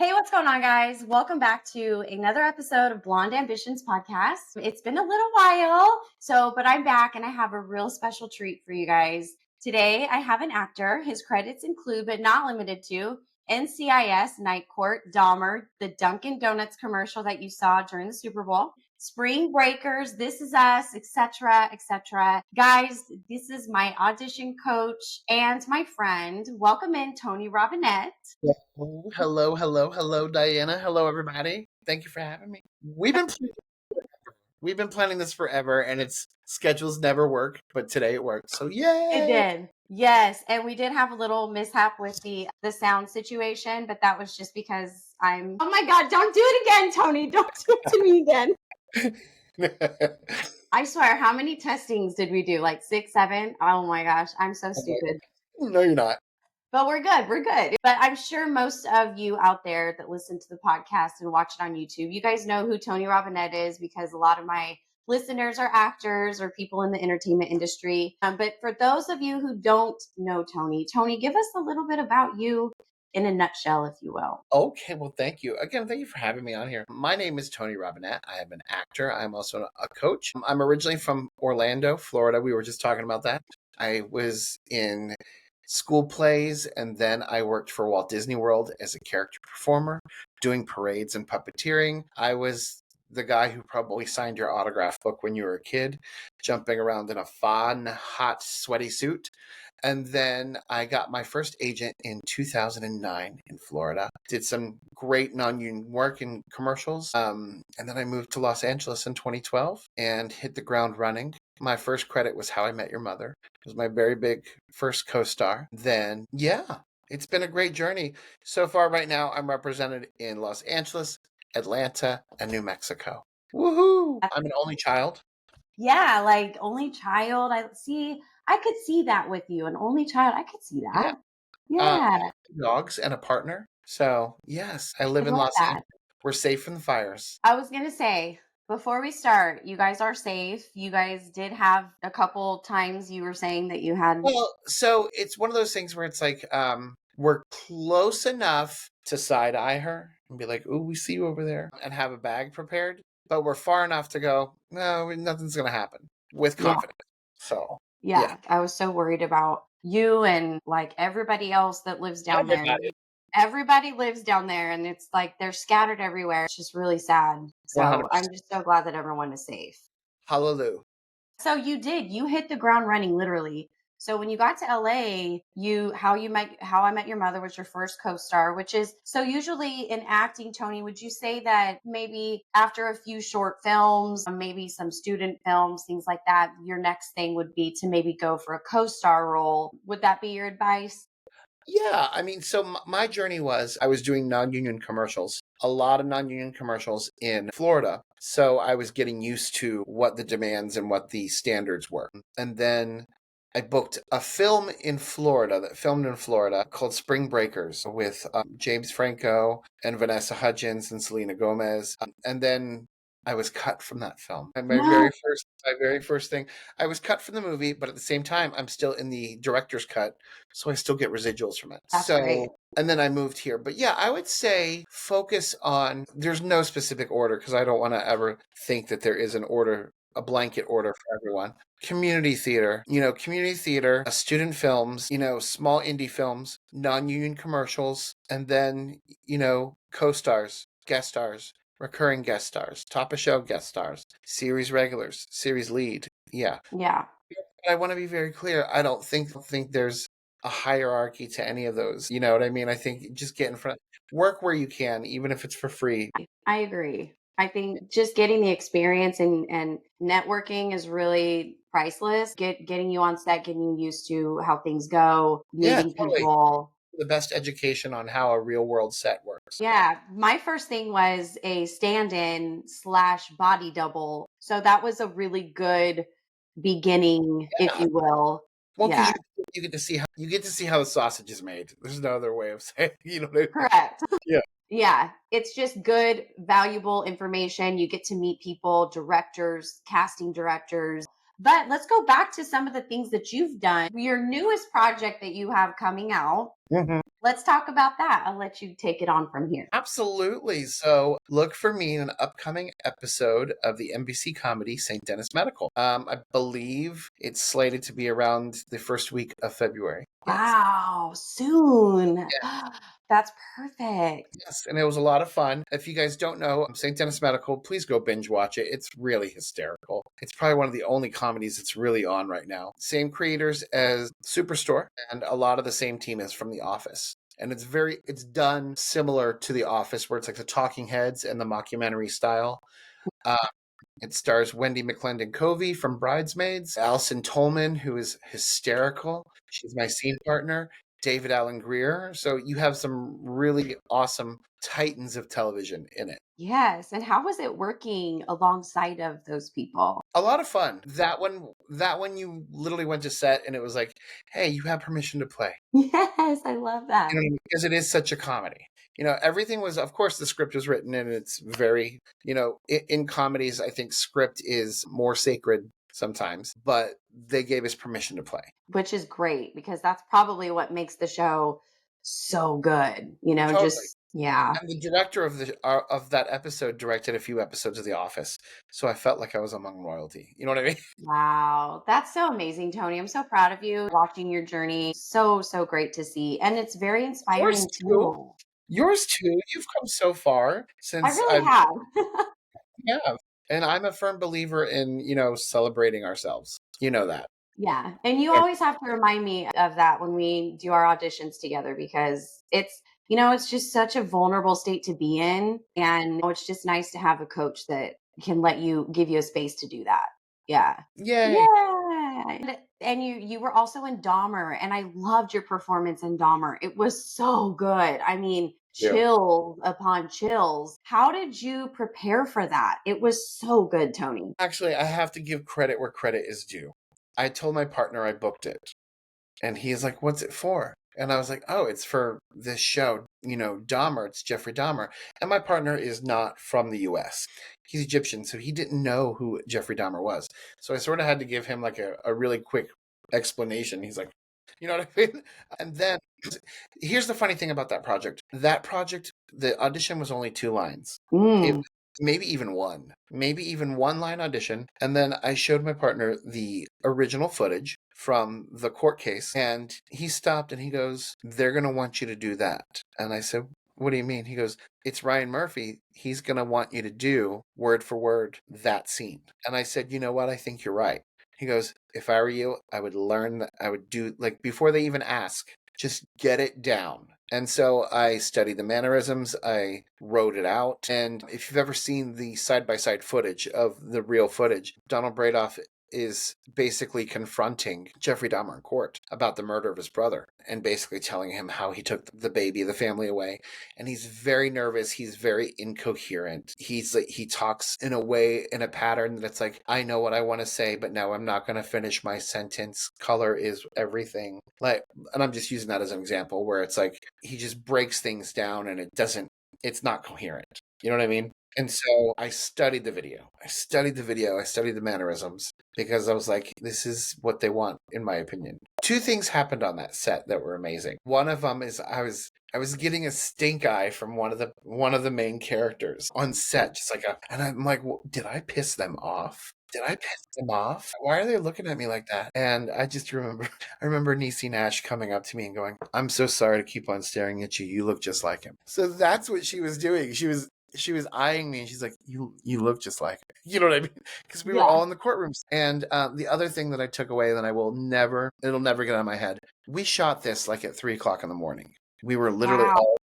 Hey, what's going on, guys? Welcome back to another episode of Blonde Ambitions podcast. It's been a little while, but I'm back and I have a real special treat for you guys. Today, I have an actor. His credits include, but not limited to, NCIS, Night Court, Dahmer, the Dunkin Donuts commercial that you saw during the Super Bowl, Spring Breakers, This Is Us, etc., etc. Guys, this is my audition coach and my friend. Welcome in, Tony Robinette. Hello, Diana. Hello, everybody. Thank you for having me. We've been planning this forever, and its schedules never work, but today it worked. So yay! It did. Yes. And we did have a little mishap with the sound situation, but that was just because oh my God, don't do it again, Tony. Don't do it to me again. I swear, how many testings did we do? Like 6, 7? Oh my gosh, I'm so stupid. No, you're not. But we're good. We're good. But I'm sure most of you out there that listen to the podcast and watch it on YouTube, you guys know who Tony Robinette is because a lot of my listeners are actors or people in the entertainment industry. But for those of you who don't know Tony, give us a little bit about you in a nutshell, if you will. Okay, well, thank you. Again, thank you for having me on here. My name is Tony Robinette. I am an actor. I'm also a coach. I'm originally from Orlando, Florida. We were just talking about that. I was in school plays, and then I worked for Walt Disney World as a character performer, doing parades and puppeteering. I was the guy who probably signed your autograph book when you were a kid, jumping around in a fun, hot, sweaty suit. And then I got my first agent in 2009 in Florida. Did some great non-union work in commercials. And then I moved to Los Angeles in 2012 and hit the ground running. My first credit was How I Met Your Mother. It was my very big first co-star. Then, it's been a great journey. So far right now, I'm represented in Los Angeles, Atlanta, and New Mexico. Woohoo! I'm an only child. Yeah, like only child. I could see that with you. An only child. I could see that. Yeah. 2 dogs and a partner. So, yes, I live in love Los that. Angeles. We're safe from the fires. I was going to say, before we start, you guys are safe. You guys did have a couple times you were saying that you had. Well, so it's one of those things where it's like, we're close enough to side eye her and be like, "Ooh, we see you over there," and have a bag prepared, but we're far enough to go, no, nothing's going to happen with Yeah. confidence. So, Yeah, I was so worried about you and like everybody else that lives down there. everybody. Everybody lives down there and it's like they're scattered everywhere. It's just really sad. So 100%. I'm just so glad that everyone is safe. Hallelujah. So you hit the ground running literally. So when you got to LA, How I Met Your Mother was your first co-star, which is so usually in acting, Tony, would you say that maybe after a few short films, maybe some student films, things like that, your next thing would be to maybe go for a co-star role? Would that be your advice? Yeah, I mean, so my journey was I was doing non-union commercials, a lot of non-union commercials in Florida. So I was getting used to what the demands and what the standards were. And then I booked a film in Florida that filmed in Florida called Spring Breakers with James Franco and Vanessa Hudgens and Selena Gomez. And then I was cut from that film. And my very first thing, I was cut from the movie, but at the same time, I'm still in the director's cut, so I still get residuals from it. That's great. And then I moved here. But yeah, I would say focus on, there's no specific order because I don't want to ever think that there is an order, a blanket order for everyone. Community theater, student films, small indie films, non-union commercials, and then, co-stars, guest stars, recurring guest stars, top of show guest stars, series regulars, series lead. Yeah. Yeah. I want to be very clear. I don't think there's a hierarchy to any of those. You know what I mean? I think just get in front, work where you can, even if it's for free. I agree. I think just getting the experience and networking is really priceless. Getting you on set, getting you used to how things go, meeting Totally. people. The best education on how a real world set works. Yeah, my first thing was a stand-in / body double. So that was a really good beginning, if you will. Well, because Yeah, you get to see how the sausage is made. There's no other way of saying, what I mean? correct. Yeah. Yeah, it's just good, valuable information. You get to meet people, directors, casting directors. But let's go back to some of the things that you've done. Your newest project that you have coming out Let's talk about that. I'll let you take it on from here. Absolutely. So look for me in an upcoming episode of the NBC comedy St. Dennis Medical. I believe it's slated to be around the first week of February. Yes. Wow, soon. Yeah. That's perfect. Yes, and it was a lot of fun. If you guys don't know St. Dennis Medical, please go binge watch it. It's really hysterical. It's probably one of the only comedies that's really on right now. Same creators as Superstore, and a lot of the same team as from The Office. And it's done similar to The Office, where it's like the talking heads and the mockumentary style. Uh, it stars Wendy McClendon Covey from Bridesmaids, Allison Tolman, who is hysterical. She's my scene partner. David Allen Greer. So you have some really awesome titans of television in it. Yes. And how was it working alongside of those people? A lot of fun. That one you literally went to set and it was like, hey, you have permission to play. Yes, I love that. Because it is such a comedy. Everything was, of course, the script was written and it's very, in comedies, I think script is more sacred sometimes, but they gave us permission to play. Which is great because that's probably what makes the show so good. Totally. Yeah. And the director of that episode directed a few episodes of The Office, so I felt like I was among royalty. You know what I mean? Wow. That's so amazing, Tony. I'm so proud of you watching your journey. So, so great to see. And it's very Yours inspiring too. too. Yours too. You've come so far I since really I've have. yeah, and I'm a firm believer in celebrating ourselves. You know that. Yeah. And you Yeah. always have to remind me of that when we do our auditions together because it's just such a vulnerable state to be in. And it's just nice to have a coach that can give you a space to do that. Yeah. Yay! Yeah. And you were also in Dahmer, and I loved your performance in Dahmer. It was so good. I mean, Yeah. chills upon chills. How did you prepare for that? It was so good, Tony. Actually, I have to give credit where credit is due. I told my partner I booked it, and he's like, "What's it for?" And I was like, "Oh, it's for this show, Dahmer. It's Jeffrey Dahmer." And my partner is not from the U.S. He's Egyptian, so he didn't know who Jeffrey Dahmer was. So I sort of had to give him like a really quick explanation. He's like, you know what I mean? And then here's the funny thing about that project. That project, the audition was only 2 lines. It Mm. maybe even one line audition. And then I showed my partner the original footage from the court case, and he stopped and he goes, "They're going to want you to do that." And I said, "What do you mean?" He goes, "It's Ryan Murphy. He's going to want you to do word for word that scene." And I said, "You know what? I think you're right." He goes, "If I were you, I would learn that. I would do, like, before they even ask, just get it down." And so I studied the mannerisms, I wrote it out. And if you've ever seen the side by side footage of the real footage, Donald Bradoff is basically confronting Jeffrey Dahmer in court about the murder of his brother and basically telling him how he took the baby, the family away. And he's very nervous. He's very incoherent. He talks in a way, in a pattern that's like, I know what I want to say, but now I'm not going to finish my sentence. Color is everything. And I'm just using that as an example where it's like, he just breaks things down and it's not coherent. You know what I mean? And so I studied the video. I studied the mannerisms because I was like, this is what they want, in my opinion. 2 things happened on that set that were amazing. One of them is I was getting a stink eye from one of the main characters on set, and I'm like, well, did I piss them off? Did I piss them off? Why are they looking at me like that? And I just remember Niecy Nash coming up to me and going, "I'm so sorry to keep on staring at you. You look just like him." So that's what she was doing. She was eyeing me and she's like, you look just like him. You know what I mean? Because we were Yeah. all in the courtrooms. And the other thing that I took away that it'll never get out of my head. We shot this like at 3:00 in the morning. We were literally Wow.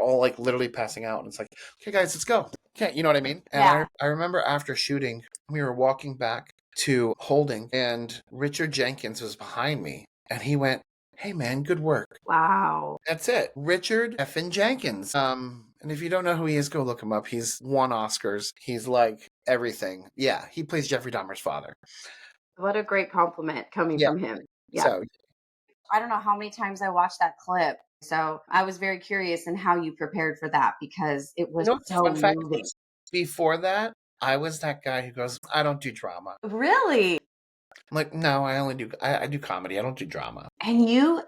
all like literally passing out. And it's like, okay, guys, let's go. Okay, you know what I mean? And Yeah. I remember after shooting, we were walking back to holding and Richard Jenkins was behind me and he went, "Hey man, good work." Wow. That's it. Richard effing Jenkins. And if you don't know who he is, go look him up. He's won Oscars. He's like everything. Yeah, he plays Jeffrey Dahmer's father. What a great compliment coming Yeah. from him. Yeah. So, I don't know how many times I watched that clip. So I was very curious in how you prepared for that because it was what the so fun fact moving. is? Before that, I was that guy who goes, "I don't do drama." Really? I'm like, "No, I do comedy. I don't do drama." And you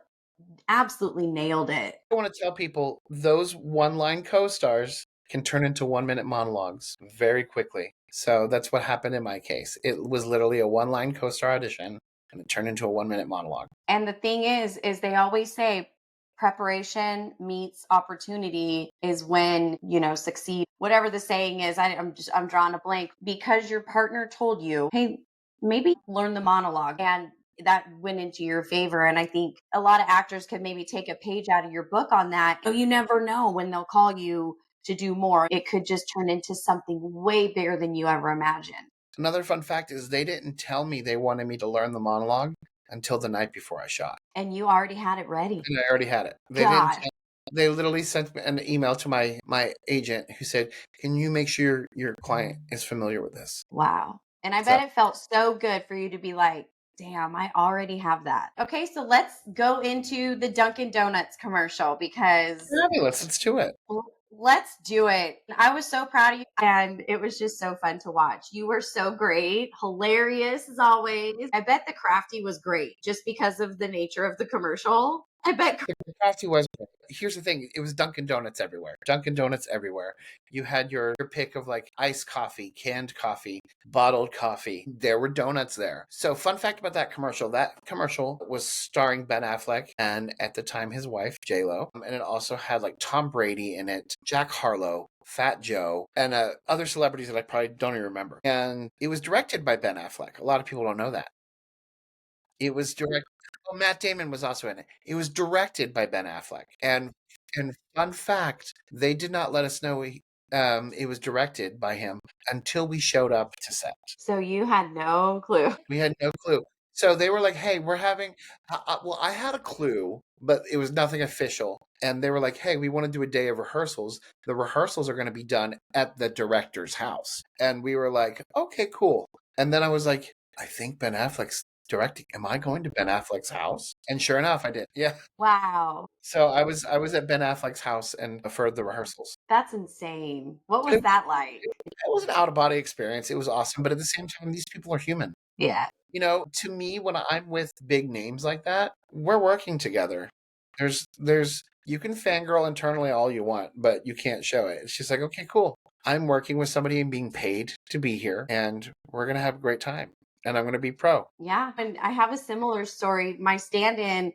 absolutely nailed it. I want to tell people those one-line co-stars can turn into 1-minute monologues very quickly. So that's what happened in my case. It was literally a one-line co-star audition and it turned into a 1-minute monologue. And the thing is they always say preparation meets opportunity is when, succeed. Whatever the saying is, I'm drawing a blank because your partner told you, hey, maybe learn the monologue. And that went into your favor. And I think a lot of actors could maybe take a page out of your book on that. So you never know when they'll call you to do more. It could just turn into something way bigger than you ever imagined. Another fun fact is they didn't tell me they wanted me to learn the monologue until the night before I shot. And you already had it ready. And I already had it. God. They literally sent an email to my agent who said, "Can you make sure your client is familiar with this?" Wow. And I So bet it felt so good for you to be like, damn, I already have that. Okay, so let's go into the Dunkin Donuts commercial because fabulous. Let's do it. let's do it. I was so proud of you and it was just so fun to watch. You were so great, hilarious as always. I bet the crafty was great just because of the nature of the commercial. I bet. The crafty was. Here's the thing: it was Dunkin' Donuts everywhere. Dunkin' Donuts everywhere. You had your pick of like iced coffee, canned coffee, bottled coffee. There were donuts there. So, fun fact about that commercial: that commercial was starring Ben Affleck and at the time his wife J Lo, and it also had like Tom Brady in it, Jack Harlow, Fat Joe, and other celebrities that I probably don't even remember. And it was directed by Ben Affleck. A lot of people don't know that. It was directed. Oh, Matt Damon was also in it. It was directed by Ben Affleck. And fun fact, they did not let us know it was directed by him until we showed up to set. So you had no clue. We had no clue. So they were like, "Hey, we're having." Well, I had a clue, but it was nothing official. And they were like, "Hey, we want to do a day of rehearsals. The rehearsals are going to be done at the director's house." And we were like, "Okay, cool." And then I was like, "I think Ben Affleck's directing. Am I going to Ben Affleck's house?" And sure enough, I did. Yeah. Wow. So I was at Ben Affleck's house and for the rehearsals. That's insane. What But was that like? it was an out of body experience. It was awesome, but at the same time, these people are human. Yeah. To me, when I'm with big names like that, we're working together. There's you can fangirl internally all you want, but you can't show it. It's just like, okay, cool. I'm working with somebody and being paid to be here, and we're gonna have a great time. And I'm gonna be pro. Yeah. And I have a similar story. My stand in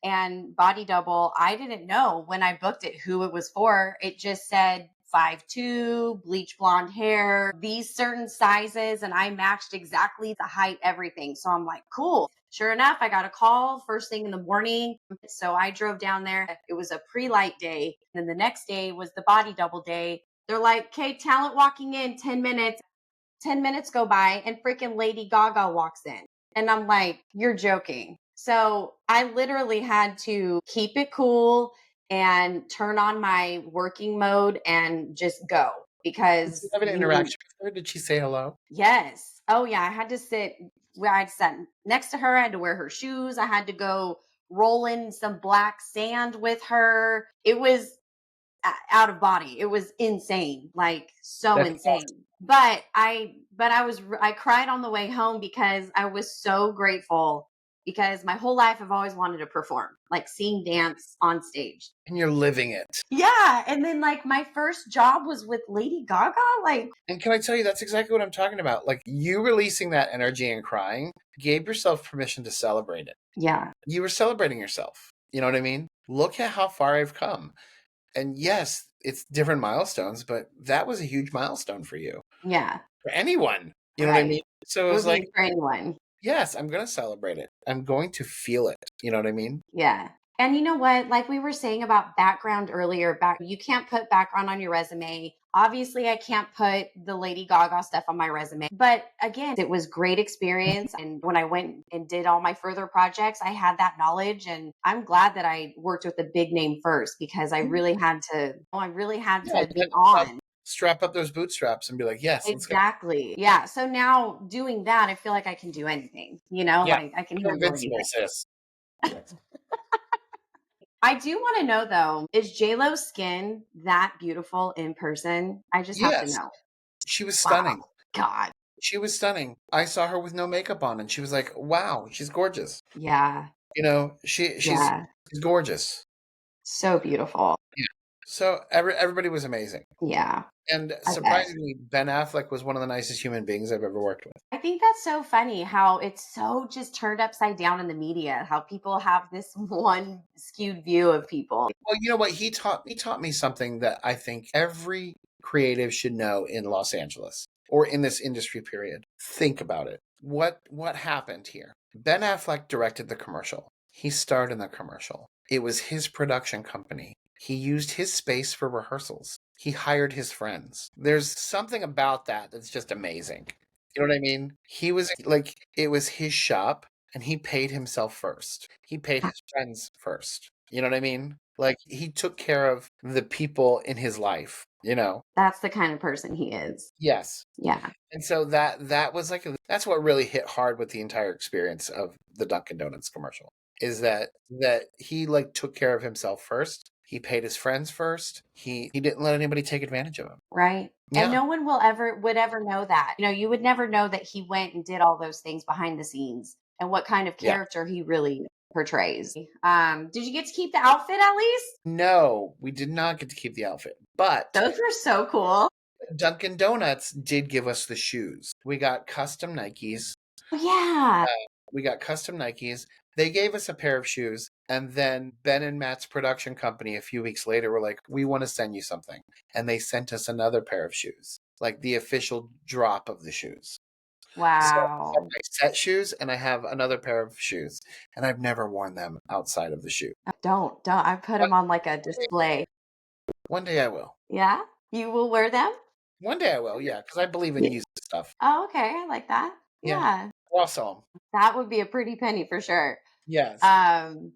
and body double, I didn't know when I booked it who it was for. It just said 5'2", bleach blonde hair, these certain sizes, and I matched exactly the height, everything. So I'm like, cool. Sure enough, I got a call first thing in the morning. So I drove down there. It was a pre-light day. And then the next day was the body double day. They're like, okay, talent walking in 10 minutes. 10 minutes go by and freaking Lady Gaga walks in. And I'm like, you're joking. So I literally had to keep it cool and turn on my working mode and just go Did you because have an interaction with her? Did she say hello? yes. Oh, yeah. I had to sit where I'd sat next to her. I had to wear her shoes. I had to go roll in some black sand with her. It was out of body. It was insane, like so That's insane. But I cried on the way home because I was so grateful because my whole life I've always wanted to perform, like sing dance on stage. and you're living it. Yeah, and then like my first job was with Lady Gaga, like And can I tell you, that's exactly what I'm talking about. Like you releasing that energy and crying gave yourself permission to celebrate it. yeah. You were celebrating yourself. You know what I mean? Look at how far I've come. And yes, it's different milestones, but that was a huge milestone for you, Yeah. for anyone. You know what I Right. mean? So it It was would like, be for anyone. yes, I'm going to celebrate it. I'm going to feel it. You know what I mean? Yeah. And you know what? Like we were saying about background earlier, you can't put background on your resume. Obviously, I can't put the Lady Gaga stuff on my resume. But again, it was great experience. And when I went and did all my further projects, I had that knowledge. And I'm glad that I worked with a big name first because I really had Yeah, to you be had to on. strap up those bootstraps and be like, yes, let's go. Exactly. Yeah. So now doing that, I feel like I can do anything, Yeah, like I can you're handle invincible, anything. sis. I do want to know though, is JLo's skin that beautiful in person? I just have to Yes, know. she was Wow. stunning. God. She was stunning. I saw her with no makeup on and she was like, wow, she's gorgeous. Yeah. She's Yeah. gorgeous. So beautiful. Yeah. So everybody was amazing. Yeah. And I bet. surprisingly, Ben Affleck was one of the nicest human beings I've ever worked with. I think that's so funny how it's so just turned upside down in the media, how people have this one skewed view of people. Well, you know what? He taught me something that I think every creative should know in Los Angeles or in this industry period. Think about it. What happened here? Ben Affleck directed the commercial. He starred in the commercial. It was his production company. He used his space for rehearsals. He hired his friends. There's something about that that's just amazing. You know what I mean? He was like, it was his shop and he paid himself first. He paid his friends first. You know what I mean? Like he took care of the people in his life. That's the kind of person he is. Yes. Yeah. And so that was like that's what really hit hard with the entire experience of the Dunkin Donuts commercial is that he like took care of himself first. He paid his friends first. He didn't let anybody take advantage of him. Right. And Yeah. no one would ever know that. You would never know that he went and did all those things behind the scenes and what kind of Yeah. character he really portrays. Did you get to keep the outfit at least? No, we did not get to keep the outfit. But Those were so cool. Dunkin Donuts did give us the shoes. We got custom Nikes. Oh, yeah. We got custom Nikes. They gave us a pair of shoes. And then Ben and Matt's production company a few weeks later were like, we want to send you something. And they sent us another pair of shoes, like the official drop of the shoes. So I have Wow. my set shoes and I have another pair of shoes. And I've never worn them outside of the shoe. Don't. I put One them on like a display. one day I will. Yeah. You will wear them? One day I will, yeah, because I believe in Yeah. using stuff. Oh, okay. I like that. Yeah. Yeah. I'll sell 'em. That would be a pretty penny for sure. Yes. Um,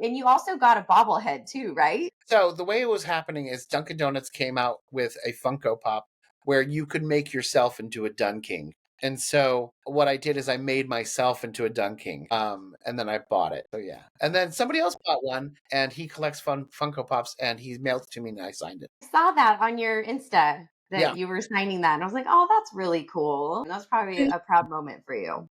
and you also got a bobblehead too, right? So the way it was happening is Dunkin' Donuts came out with a Funko Pop where you could make yourself into a Dunking. And so what I did is I made myself into a Dunking. And then I bought it. So yeah. And then somebody else bought one and he collects Funko Pops and he mailed it to me and I signed it. I saw that on your Insta Yeah. that you were signing that. And I was like, oh, that's really cool. And that's probably a proud moment for you.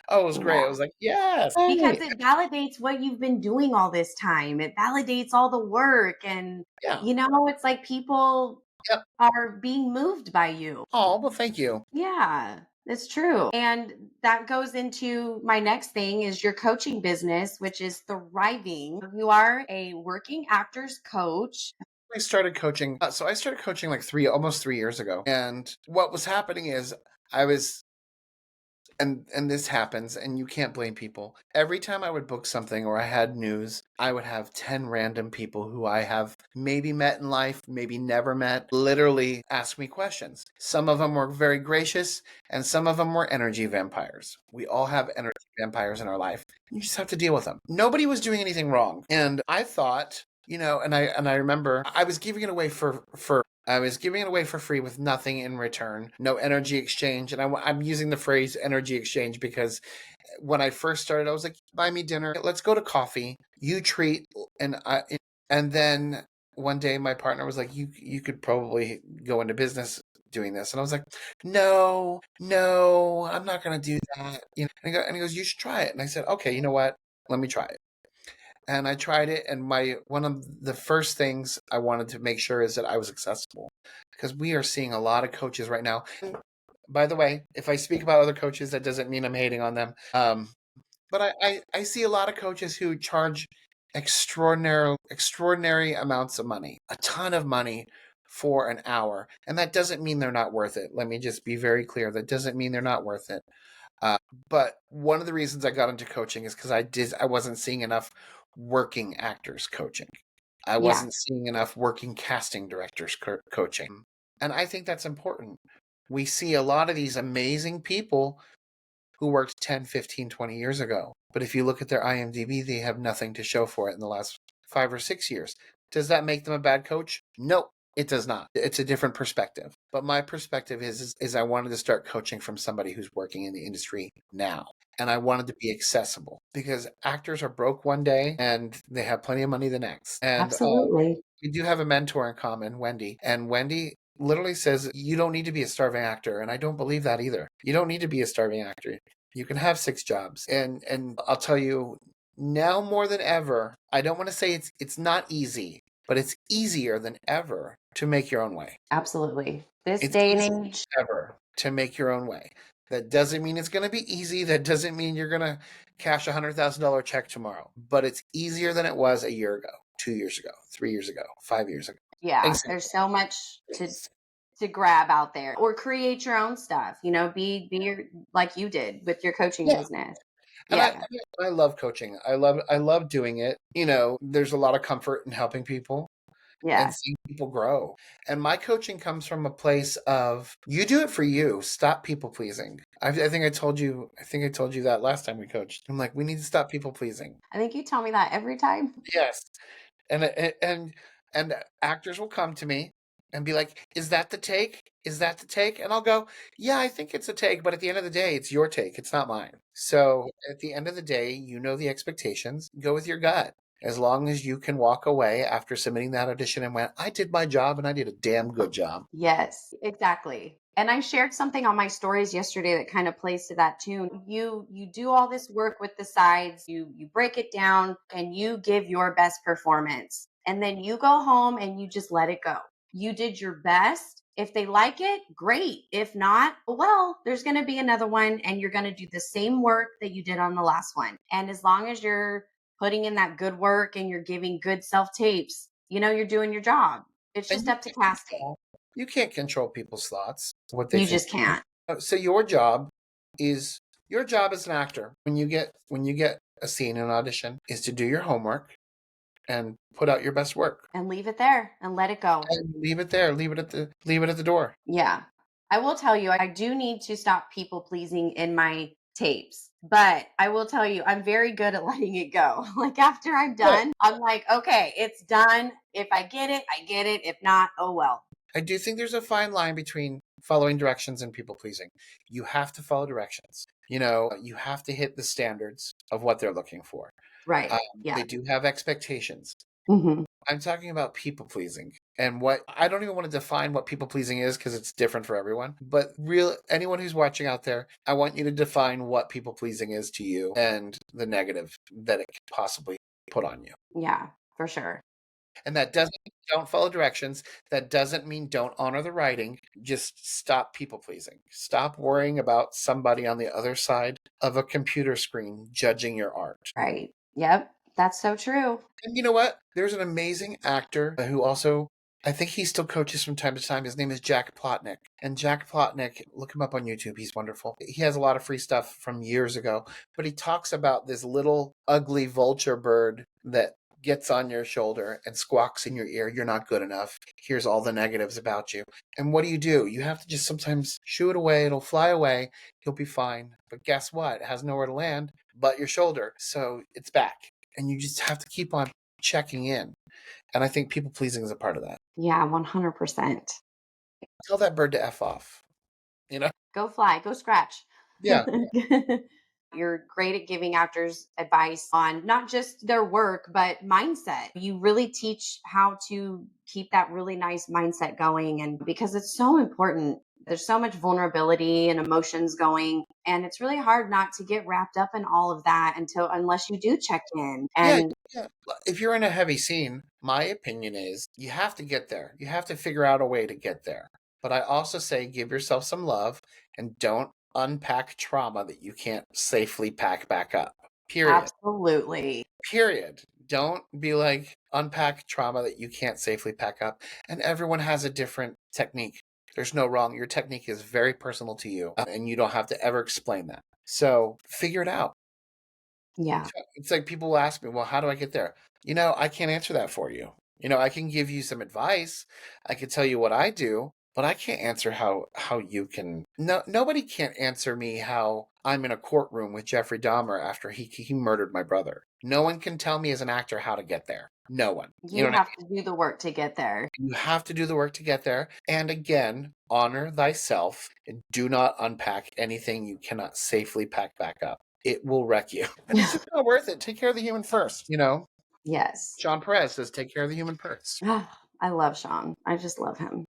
Oh, it was great. I Yeah. was like, yes. Because Hey. it validates what you've been doing all this time. It validates all the work. And, Yeah. it's like people Yep. are being moved by you. Oh, well, thank you. Yeah, it's true. And that goes into my next thing is your coaching business, which is thriving. You are a working actors coach. I started coaching. So I started coaching like almost 3 years ago. And what was happening is I was and this happens and you can't blame people. Every time I would book something or I had news, I would have 10 random people who I have maybe met in life, maybe never met, literally ask me questions. Some of them were very gracious and some of them were energy vampires. We all have energy vampires in our life. You just have to deal with them. Nobody was doing anything wrong. And I thought, and I remember I was giving it away for free with nothing in return, no energy exchange. And I'm using the phrase energy exchange because when I first started, I was like, buy me dinner, let's go to coffee, you treat, and then one day my partner was like, you could probably go into business doing this. And I was like, no, I'm not going to do that. And he goes, you should try it. And I said, okay, you know what? Let me try it. And I tried it, and one of the first things I wanted to make sure is that I was accessible, because we are seeing a lot of coaches right now. By the way, if I speak about other coaches, that doesn't mean I'm hating on them. But I see a lot of coaches who charge extraordinary amounts of money, a ton of money for an hour, and that doesn't mean they're not worth it. Let me just be very clear. That doesn't mean they're not worth it. But one of the reasons I got into coaching is because I wasn't seeing enough working actors coaching. I Yeah. wasn't seeing enough working casting directors coaching. And I think that's important. We see a lot of these amazing people who worked 10, 15, 20 years ago. But if you look at their IMDb, they have nothing to show for it in the last 5 or 6 years. Does that make them a bad coach? No, it does not. It's a different perspective. But my perspective is I wanted to start coaching from somebody who's working in the industry now. And I wanted to be accessible because actors are broke one day and they have plenty of money the next. And Absolutely. we do have a mentor in common, Wendy. And Wendy literally says, you don't need to be a starving actor. And I don't believe that either. You don't need to be a starving actor. You can have 6 jobs. And I'll tell you, now more than ever, I don't want to say it's not easy, but it's easier than ever to make your own way. Absolutely. This It's day and easier age. than ever to make your own way. That doesn't mean it's going to be easy. That doesn't mean you're going to cash a $100,000 check tomorrow. But it's easier than it was a year ago, 2 years ago, 3 years ago, 5 years ago. Yeah, Example. there's so much to grab out there, or create your own stuff, be like you did with your coaching Yeah. business. And Yeah. I love coaching. I love doing it. There's a lot of comfort in helping people and Yeah. seeing people grow. And my coaching comes from a place of you do it for you. Stop people pleasing. I think I told you. I think I told you that last time we coached. I'm like, we need to stop people pleasing. I think you tell me that every time. Yes, and actors will come to me and be like, "Is that the take? Is that the take?" And I'll go, "Yeah, I think it's a take, but at the end of the day, it's your take. It's not mine." So at the end of the day, you know the expectations. Go with your gut. As long as you can walk away after submitting that audition and went, "I did my job and I did a damn good job." Yes, exactly. And I shared something on my stories yesterday that kind of plays to that too. You do all this work with the sides, you break it down and you give your best performance. And then you go home and you just let it go. You did your best. If they like it, great. If not, well, there's going to be another one and you're going to do the same work that you did on the last one. And as long as you're putting in that good work and you're giving good self tapes, you're doing your job. It's And just up to casting. you can't control people's thoughts, what they You think. just can't. So your job as an actor when you get a scene in an audition is to do your homework and put out your best work And leave it there and let it go. and leave it there, leave it at the door. Yeah. I will tell you, I do need to stop people pleasing in my tapes, but I will tell you, I'm very good at letting it go. Like after I'm Good. done, I'm like, okay, it's done. If I get it, I get it. If not, oh well. I do think there's a fine line between following directions and people pleasing. You have to follow directions. You have to hit the standards of what they're looking for. Right. Um, Yeah. they do have expectations. Hmm. I'm talking about people pleasing and what I don't even want to define what people pleasing is because it's different for everyone. But anyone who's watching out there, I want you to define what people pleasing is to you and the negative that it could possibly put on you. Yeah, for sure. And that doesn't mean don't follow directions. That doesn't mean don't honor the writing. Just stop people pleasing. Stop worrying about somebody on the other side of a computer screen judging your art. Right. Yep. That's so true. And you know what? There's an amazing actor who also, I think he still coaches from time to time. His name is Jack Plotnick. And Jack Plotnick, look him up on YouTube. He's wonderful. He has a lot of free stuff from years ago, but he talks about this little ugly vulture bird that gets on your shoulder and squawks in your ear. You're not good enough. Here's all the negatives about you. And what do? You have to just sometimes shoo it away. It'll fly away. You'll be fine. But guess what? It has nowhere to land but your shoulder. So it's back. And you just have to keep on checking in. And I think people pleasing is a part of that. Yeah, 100%. Tell that bird to F off. You know? Go fly, go scratch. Yeah. You're great at giving actors advice on not just their work, but mindset. You really teach how to keep that really nice mindset going. And because it's so important, there's so much vulnerability and emotions going. And it's really hard not to get wrapped up in all of that unless you do check in. Yeah. And Yeah. If you're in a heavy scene, my opinion is you have to get there. You have to figure out a way to get there. But I also say give yourself some love and don't unpack trauma that you can't safely pack back up. Period. absolutely. Period. Don't be like unpack trauma that you can't safely pack up. And everyone has a different technique. There's no wrong. Your technique is very personal to you, and you don't have to ever explain that. So figure it out. Yeah. It's like people will ask me, well, how do I get there? I can't answer that for you. I can give you some advice. I can tell you what I do, but I can't answer how you can. No, nobody can't answer me how I'm in a courtroom with Jeffrey Dahmer after he murdered my brother. No one can tell me as an actor how to get there. No one. You You know what I have to do the work to get there. mean? You have to do the work to get there. And again, honor thyself and do not unpack anything you cannot safely pack back up. It will wreck you. And it's just not worth it. Take care of the human first. Yes. Sean Perez says, take care of the human first. I love Sean. I just love him.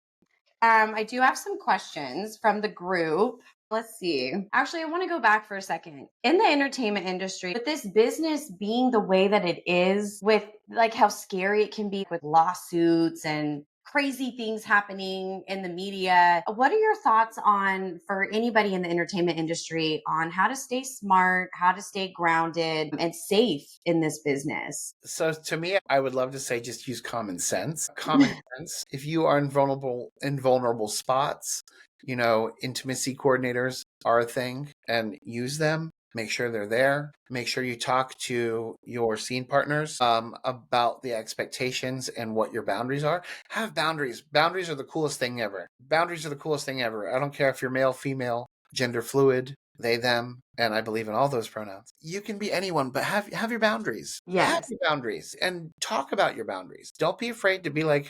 I do have some questions from the group. Let's see. Actually, I want to go back for a second. In the entertainment industry, with this business being the way that it is, with like how scary it can be with lawsuits and crazy things happening in the media, what are your thoughts on for anybody in the entertainment industry on how to stay smart, how to stay grounded and safe in this business? So to me, I would love to say just use common sense. Common sense. If you are in vulnerable spots, intimacy coordinators are a thing and use them. Make sure they're there. Make sure you talk to your scene partners about the expectations and what your boundaries are. Have boundaries. Boundaries are the coolest thing ever. Boundaries are the coolest thing ever. I don't care if you're male, female, gender fluid, they, them, and I believe in all those pronouns. You can be anyone, but have your boundaries. Have Yes. your boundaries and talk about your boundaries. Don't be afraid to be like,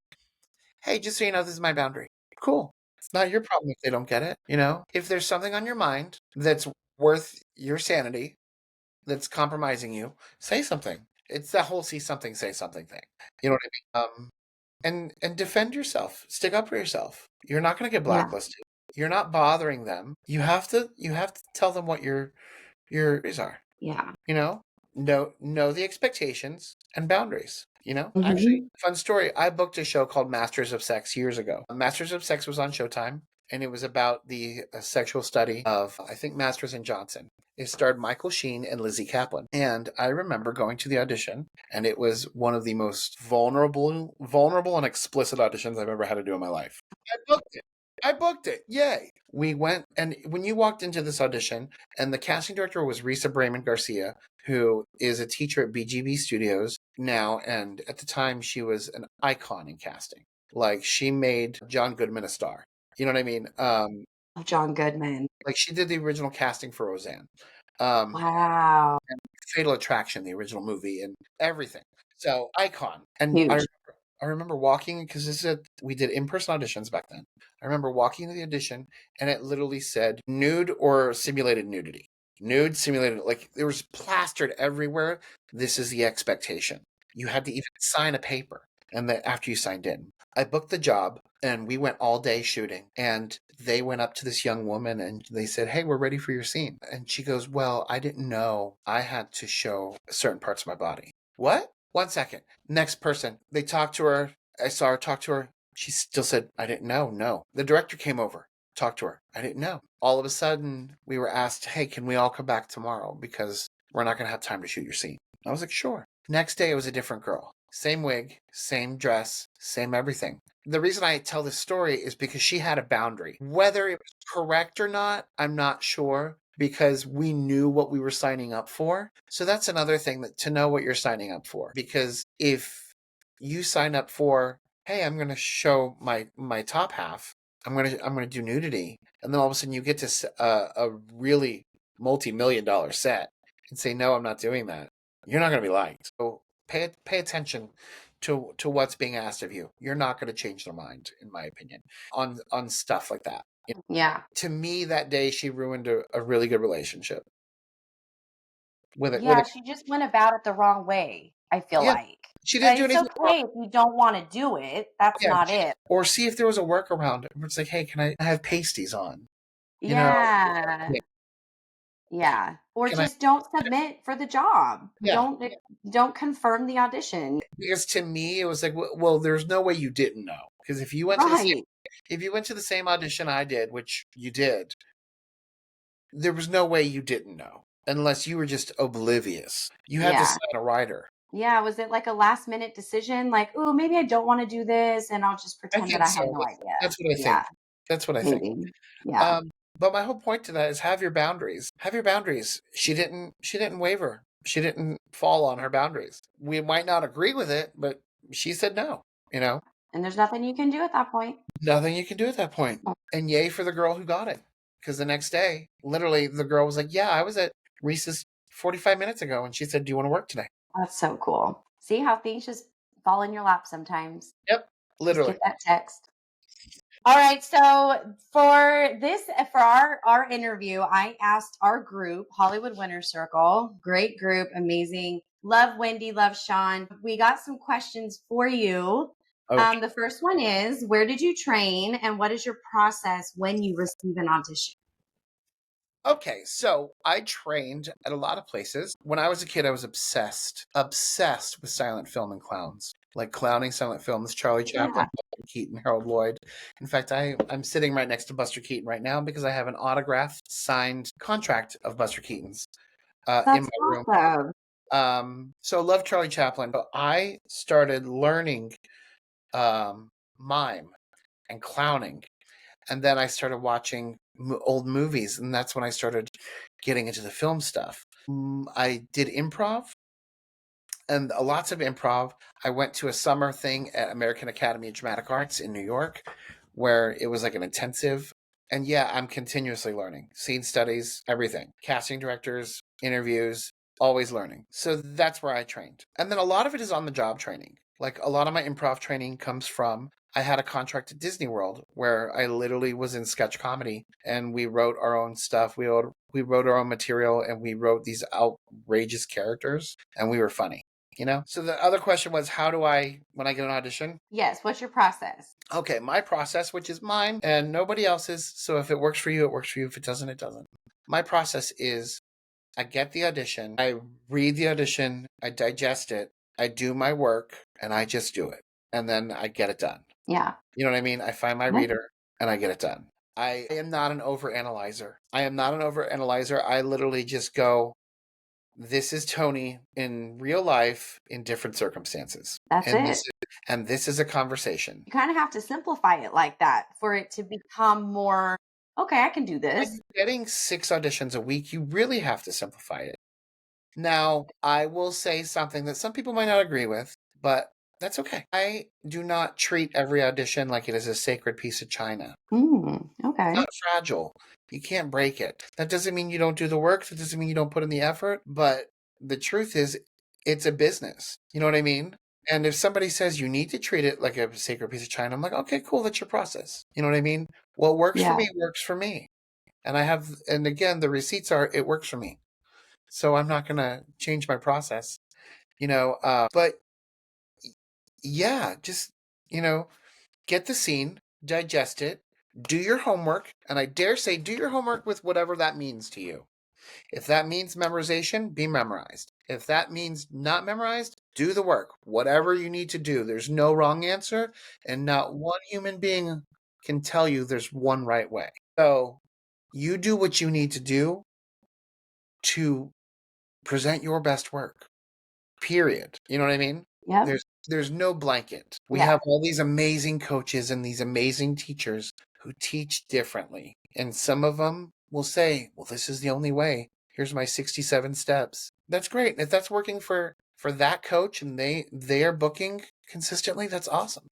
hey, just so you know, this is my boundary. Cool. It's not your problem if they don't get it. If there's something on your mind that's worth your sanity, that's compromising you, say something. It's that whole see something, say something thing. You know what I mean? And defend yourself. Stick up for yourself. You're not going to get Yeah. blacklisted. You're not bothering them. You have to tell them what your is are. Yeah. You know, know the expectations and boundaries. Actually, Mhm. fun story. I booked a show called Masters of Sex years ago. Masters of Sex was on Showtime, and it was about the sexual study of, I think, Masters and Johnson. It starred Michael Sheen and Lizzie Kaplan. And I remember going to the audition, and it was one of the most vulnerable and explicit auditions I've ever had to do in my life. I booked it. I booked it. Yay. We went, and when you walked into this audition, and the casting director was Risa Brayman Garcia, who is a teacher at BGB Studios now, and at the time she was an icon in casting. Like she made John Goodman a star. You know what I mean? Of John Goodman. Like she did the original casting for Roseanne. Um, Wow. and Fatal Attraction, the original movie, and everything. So icon. And I Huge. I remember walking because we did in-person auditions back then. I remember walking to the audition and it literally said nude or simulated nudity. Nude, simulated, like it was plastered everywhere. This is the expectation. You had to even sign a paper. And then after you signed in, I booked the job and we went all day shooting. And they went up to this young woman and they said, "Hey, we're ready for your scene." And she goes, "Well, I didn't know I had to show certain parts of my body." What? 1 second. Next person. They talked to her. I saw her talk to her. She still said, "I didn't know." No. The director came over, talked to her. "I didn't know." All of a sudden, we were asked, "Hey, can we all come back tomorrow? Because we're not going to have time to shoot your scene." I was like, "Sure." Next day, it was a different girl. Same wig, same dress, same everything. The reason I tell this story is because she had a boundary. Whether it was correct or not, I'm not sure because we knew what we were signing up for. So that's another thing, that to know what you're signing up for. Because if you sign up for, "Hey, I'm going to show my top half. I'm going to do nudity," and then all of a sudden you get to a really multi-million dollar set and say, "No, I'm not doing that," you're not going to be liked. So pay attention to what's being asked of you. You're not going to change their mind, in my opinion, on stuff like that. Yeah. To me, that day she ruined a really good relationship with it. With Yeah, it, she just went about it the wrong way, I feel yeah, like. she didn't do It's anything wrong. okay if you don't want to do it. That's Yeah, not it. or see if there was a workaround. It's like, "Hey, can I have pasties on?" You know, Yeah. yeah, Yeah. Or can I? just don't submit for the job. Yeah, Don't confirm the audition. because to me it was like, well, there's no way you didn't know, because Right. if you went to the same audition I did, which you did, there was no way you didn't know unless you were just oblivious. You had to Yeah. sign a rider. Yeah. Was it like a last minute decision? Like, oh, maybe I don't want to do this and I'll just I pretend that think I had so. no idea. That's what I Yeah. think. That's what I think. Maybe. Yeah. Um, but my whole point to that is have your boundaries. Have your boundaries. She didn't waver. She didn't fall on her boundaries. We might not agree with it, but she said no. You know, And there's nothing you can do at that point. nothing you can do at that point. And yay for the girl who got it. Because the next day, literally, the girl was like, "Yeah, I was at Reese's 45 minutes ago," and she said, "Do you want to work today?" That's so cool. See how things just fall in your lap sometimes. Yep, Just literally. get that text. All right. So for our interview, I asked our group, Hollywood Winner Circle, great group, amazing. Love Wendy, love Sean. We got some questions for you. Okay. The first one is, where did you train and what is your process when you receive an audition? Okay, so I trained at a lot of places. When I was a kid, I was obsessed with silent film and clowns. Like clowning silent films, Charlie Chaplin, Yeah, Buster Keaton, Harold Lloyd. In fact, I'm sitting right next to Buster Keaton right now because I have an autographed, signed contract of Buster Keaton's in that's my room. awesome. So love Charlie Chaplin, but I started learning um, mime and clowning, and then I started watching old movies, and that's when I started getting into the film stuff. I did improv and lots of improv. I went to a summer thing at American Academy of Dramatic Arts in New York where it was like an intensive. And yeah, I'm continuously learning scene studies, everything, casting directors, interviews, always learning. So that's where I trained. And then a lot of it is on the job training. Like a lot of my improv training comes from I had a contract at Disney World where I literally was in sketch comedy and we wrote our own stuff. We wrote our own material and we wrote these outrageous characters and we were funny. So the other question was, how do I, when I get an audition? Yes, what's your process? Okay, my process, which is mine and nobody else's. So if it works for you, it works for you. If it doesn't, it doesn't. My process is I get the audition, I read the audition, I digest it, I do my work, and I just do it. And then I get it done. Yeah. You know what I mean? I find my Yeah. reader and I get it done. I am not an overanalyzer. I am not an overanalyzer. I literally just go, this is Tony in real life in different circumstances. That's And it. this is a conversation. You kind of have to simplify it like that for it to become more, okay, I can do When this. you're getting 6 auditions a week, you really have to simplify it. Now, I will say something that some people might not agree with, but that's okay. I do not treat every audition like it is a sacred piece of china. Okay. It's not fragile. You can't break it. That doesn't mean you don't do the work. That doesn't mean you don't put in the effort. But the truth is, it's a business. You know what I mean? And if somebody says you need to treat it like a sacred piece of china, I'm like, okay, cool, that's your process. You know what I mean? What works for Yeah. me works for me. And again, the receipts are, it works for me. So I'm not going to change my process, but yeah, just, you know, get the scene, digest it, do your homework. And I dare say, do your homework with whatever that means to you. If that means memorization, be memorized. If that means not memorized, do the work. Whatever you need to do. There's no wrong answer, and not one human being can tell you there's one right way. So you do what you need to do to present your best work. Period. You know what I mean? Yep. There's no blanket. We Yeah. have all these amazing coaches and these amazing teachers who teach differently. And some of them will say, "Well, this is the only way. Here's my 67 steps." That's great. If that's working for that coach and they are booking consistently, that's awesome.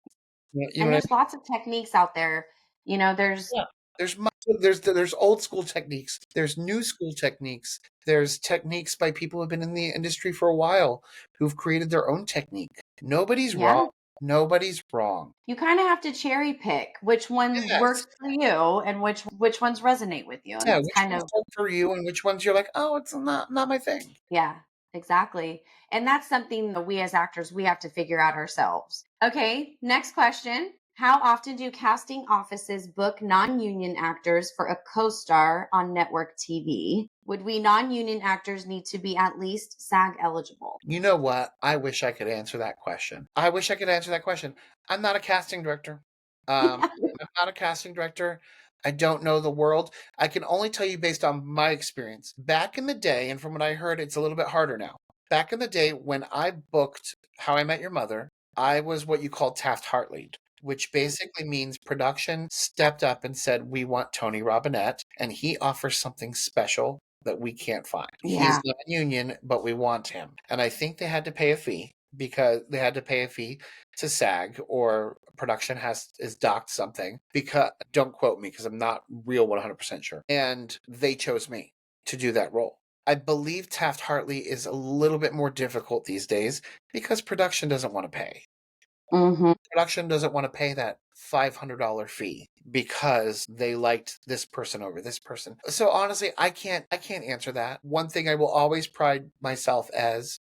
You know And what I there's lots of techniques out there. There's, Yeah. There's old school techniques. There's new school techniques. There's techniques by people who've been in the industry for a while who've created their own technique. Nobody's yeah, wrong. Nobody's wrong. you kind of have to cherry pick which one Yes. works for you and which ones resonate with you. And Yeah, that's which kind ones of, work for you and which ones you're like, oh, it's not my thing. yeah, exactly. And that's something that we as actors, we have to figure out ourselves. Okay, next question. How often do casting offices book non-union actors for a co-star on network TV? Would we non-union actors need to be at least SAG eligible? You know what? I wish I could answer that question. I wish I could answer that question. I'm not a casting director. I'm not a casting director. I don't know the world. I can only tell you based on my experience. Back in the day, and from what I heard, it's a little bit harder now. Back in the day, when I booked How I Met Your Mother, I was what you call Taft Hartley, which basically means production stepped up and said, we want Tony Robinette, and he offers something special that we can't find. Yeah. He's not union, but we want him. And I think they had to pay a fee because they had to pay a fee to SAG or production is docked something because don't quote me because I'm not real 100% sure. And they chose me to do that role. I believe Taft Hartley is a little bit more difficult these days because production doesn't want to pay. Hmm. Production doesn't want to pay that $500 fee because they liked this person over this person. So honestly, I can't answer that. One thing I will always pride myself as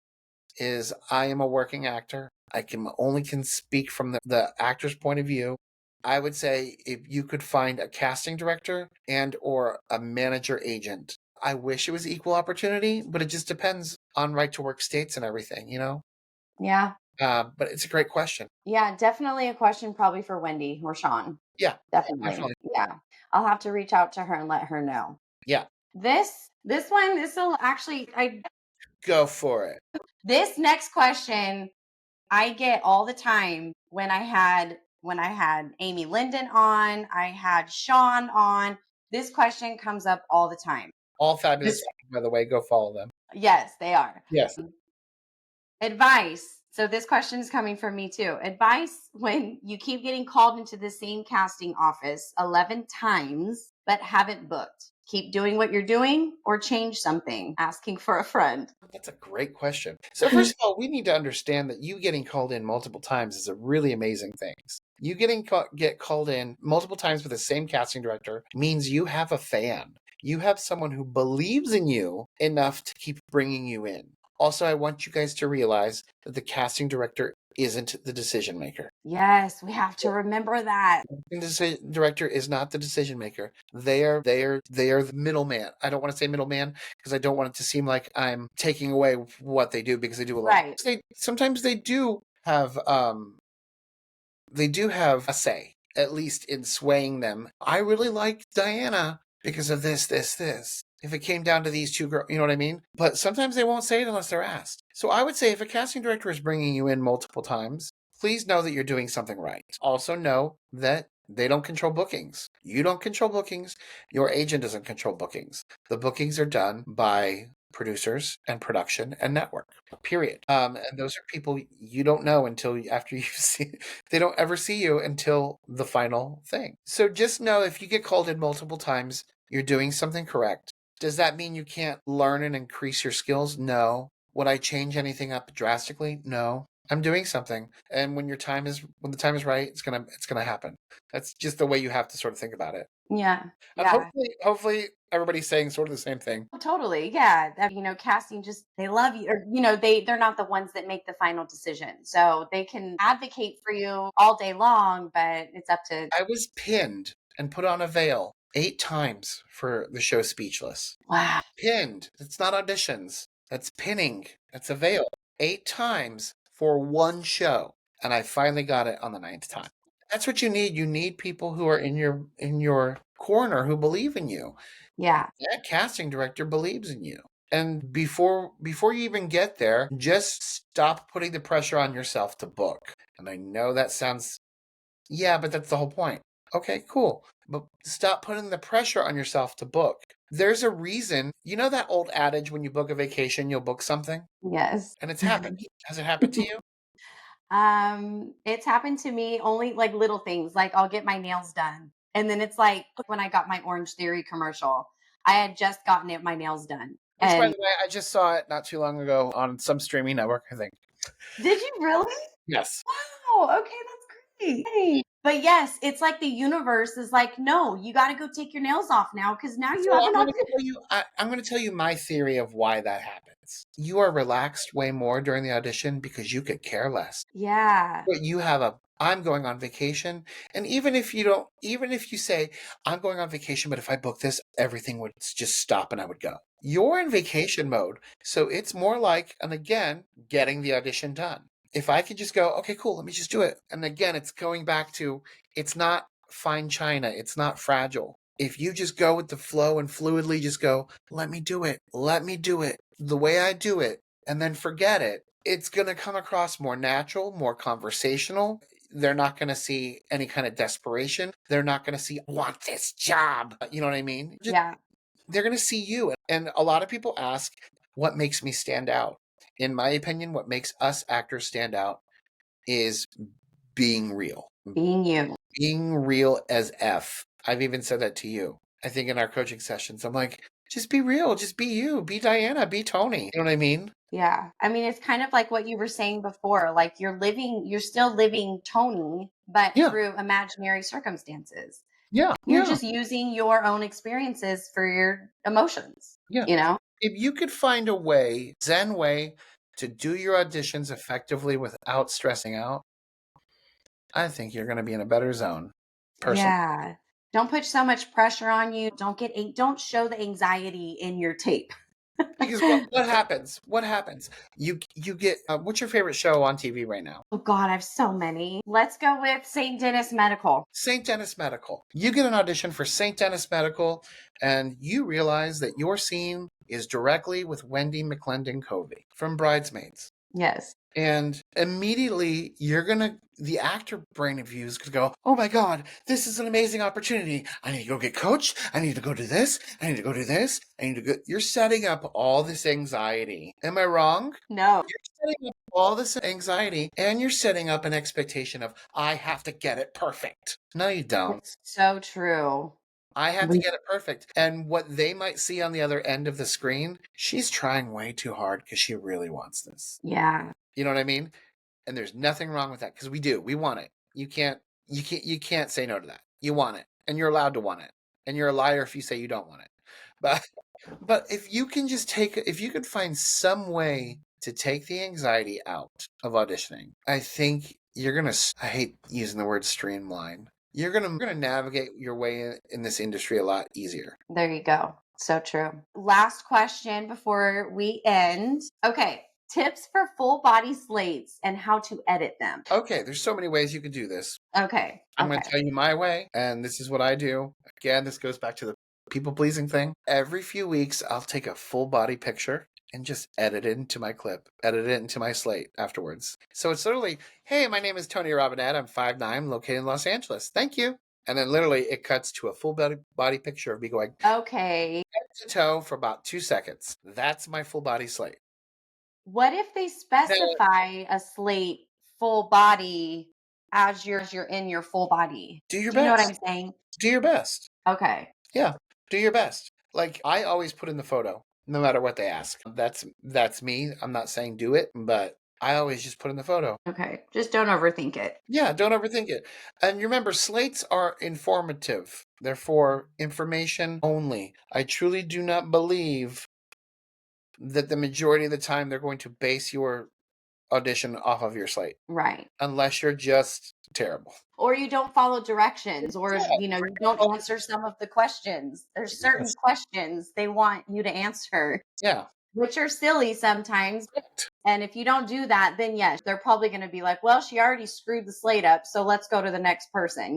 is I am a working actor. I can speak from the actor's point of view. I would say if you could find a casting director and or a manager agent I wish it was equal opportunity, but it just depends on right to work states and everything, Yeah. But it's a great question. Yeah, definitely a question probably for Wendy or Sean. Yeah, Definitely. definitely. Yeah. I'll have to reach out to her and let her know. Yeah, This will actually I go for it. this next question I get all the time when I had Amy Linden on, I had Sean on. This question comes up all the time. All This fabulous, by the way. Go follow them. Yes, they are. Yes. Advice. So this question is coming from me too. Advice when you keep getting called into the same casting office 11 times but haven't booked. Keep doing what you're doing or change something. Asking for a friend. That's a great question. So first of all, we need to understand that you getting called in multiple times is a really amazing thing. You get called in multiple times with the same casting director means you have a fan. You have someone who believes in you enough to keep bringing you in. Also, I want you guys to realize that the casting director isn't the decision maker. Yes, we have to remember that. The decision director is not the decision maker. They are the middleman. I don't want to say middleman because I don't want it to seem like I'm taking away what they do because they do a lot. Right. Sometimes they do have a say, at least in swaying them. I really like Diana because of this. If it came down to these two girls, you know what I mean? But sometimes they won't say it unless they're asked. So I would say if a casting director is bringing you in multiple times, please know that you're doing something right. Also know that they don't control bookings. You don't control bookings. Your agent doesn't control bookings. The bookings are done by producers and production and network, period. And those are people you don't know until after you see. They don't ever see you until the final thing. So just know if you get called in multiple times, you're doing something correct. Does that mean you can't learn and increase your skills? No. Would I change anything up drastically? No. I'm doing something, and when the time is right, it's gonna happen. That's just the way you have to sort of think about it. Yeah. And Yeah. hopefully everybody's saying sort of the same thing. Totally. Yeah. Casting just they love you or they're not the ones that make the final decision. So they can advocate for you all day long, but it's up to I was pinned and put on a veil 8 times for the show Speechless. wow. Pinned. It's not auditions. That's pinning. That's a veil. 8 times for one show. And I finally got it on the 9th time. That's what you need. You need people who are in your corner who believe in you. Yeah. That casting director believes in you. And before you even get there, just stop putting the pressure on yourself to book. And I know that sounds yeah, but that's the whole point. Okay, cool. But stop putting the pressure on yourself to book. There's a reason. You know that old adage when you book a vacation, you'll book something? Yes. And it's happened. Has it happened to you? It's happened to me only like little things, like I'll get my nails done. And then it's like when I got my Orange Theory commercial, I had just gotten my nails done. Which, by And the way, I just saw it not too long ago on some streaming network, I think. did you really? Yes. Wow. Okay, that's great. Hey. But yes, it's like the universe is like, no, you got to go take your nails off now because now you So have I'm an going to audition. tell you. I'm going to tell you my theory of why that happens. You are relaxed way more during the audition because you could care less. Yeah. But you have I'm going on vacation. And even if you say, I'm going on vacation, but if I book this, everything would just stop and I would go. You're in vacation mode. So it's more like, and again, getting the audition done. If I could just go, okay, cool, let me just do it. And again, it's going back to, it's not fine china, it's not fragile. If you just go with the flow and fluidly just go, let me do it the way I do it, and then forget it, it's going to come across more natural, more conversational. They're not going to see any kind of desperation. They're not going to see, I want this job. You know what I mean? Yeah. They're going to see you. And a lot of people ask, what makes me stand out? In my opinion, what makes us actors stand out is being real. Being you. Being real as F. I've even said that to you. I think in our coaching sessions, I'm like, just be real. Just be you. Be Diana. Be Tony. You know what I mean? Yeah. I mean, it's kind of like what you were saying before. Like you're still living Tony, but Yeah. through imaginary circumstances. Yeah. You're Yeah. just using your own experiences for your emotions, Yeah. you know? If you could find a way, Zen way, to do your auditions effectively without stressing out, I think you're going to be in a better zone. Personally. Yeah. Don't put so much pressure on you. Don't show the anxiety in your tape. Because what happens? What happens? You get what's your favorite show on TV right now? Oh God, I have so many. Let's go with St. Denis Medical. St. Denis Medical. You get an audition for St. Denis Medical, and you realize that your scene is directly with Wendy McClendon Covey from Bridesmaids. Yes. And immediately the actor brain of you is going to go, oh my God, this is an amazing opportunity. I need to go get coached. I need to go do this. I need to go do this. I need to go. You're setting up all this anxiety. Am I wrong? No. You're setting up all this anxiety and you're setting up an expectation of, I have to get it perfect. No, you don't. It's so true. I have to get it perfect. And what they might see on the other end of the screen, she's trying way too hard because she really wants this. Yeah. You know what I mean? And there's nothing wrong with that because we want it. You can't say no to that. You want it, and you're allowed to want it. And you're a liar if you say you don't want it. But if you could find some way to take the anxiety out of auditioning, I think you're gonna. I hate using the word streamline. You're gonna navigate your way in this industry a lot easier. There you go. So true. Last question before we end. Okay. Tips for full body slates and how to edit them. Okay, there's so many ways you can do this. Okay. I'm going to tell you my way, and this is what I do. Again, this goes back to the people-pleasing thing. Every few weeks, I'll take a full body picture and just edit it into my clip, edit it into my slate afterwards. So it's literally, hey, my name is Tony Robinette. I'm 5'9", located in Los Angeles. Thank you. And then literally it cuts to a full body picture of me going Okay. head to toe for about 2 seconds. That's my full body slate. What if they specify a slate full body as you're in your full body? Do your Do you know what I'm best. saying? Do your best. Okay. Yeah, do your best. Like I always put in the photo, no matter what they ask. That's me. I'm not saying do it, but I always just put in the photo. Okay. Just don't overthink it. Yeah, don't overthink it. And remember, slates are informative. They're for information only. I truly do not believe that the majority of the time they're going to base your audition off of your slate. Right. Unless you're just terrible. Or you don't follow directions, or Yeah. you don't answer some of the questions. There's certain Yes. questions they want you to answer, Yeah. which are silly sometimes. And if you don't do that, then yes, they're probably going to be like, well, she already screwed the slate up, so let's go to the next person,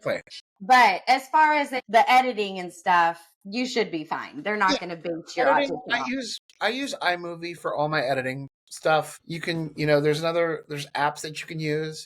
Play. But as far as the editing and stuff, you should be fine. They're not going to base your Editing, audition off. I use iMovie for all my editing stuff. You can, there's apps that you can use.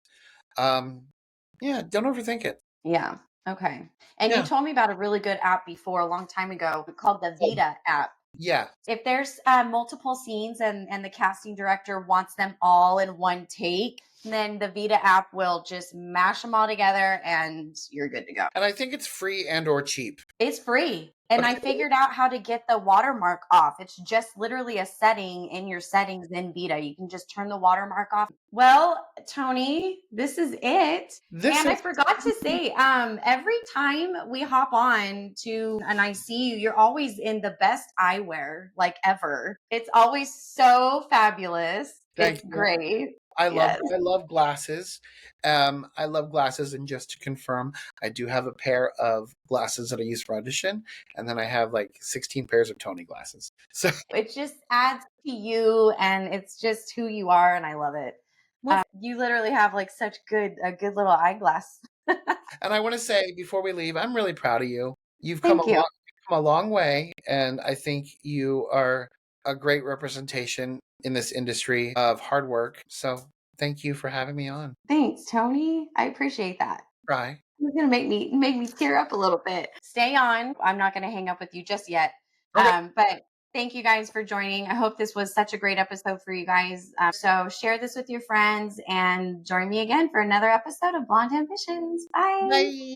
Yeah, don't overthink it. Yeah. Okay. And you Yeah. told me about a really good app before a long time ago called the Vita app. Yeah. If there's multiple scenes and the casting director wants them all in one take, then the Vita app will just mash them all together and you're good to go. And I think it's free and or cheap. It's free. And I figured out how to get the watermark off. It's just literally a setting in your settings in Vita. You can just turn the watermark off. Well, Tony, this is it. I forgot to say, every time we hop on to and I see you, you're always in the best eyewear like ever. It's always so fabulous. Thank It's you. great. I Yes. love glasses. I love glasses, and just to confirm, I do have a pair of glasses that I use for audition, and then I have like 16 pairs of Tony glasses. So It just adds to you, and it's just who you are, and I love it. You literally have like such a good little eyeglass. And I want to say before we leave, I'm really proud of you. You've Thank you. come a long way, and I think you are a great representation in this industry of hard work. So thank you for having me on. Thanks, Tony. I appreciate that. Try. It's gonna make me tear up a little bit. Stay on. I'm not gonna hang up with you just yet. Okay. But thank you guys for joining. I hope this was such a great episode for you guys. So share this with your friends and join me again for another episode of Blonde Ambitions. Bye. Bye.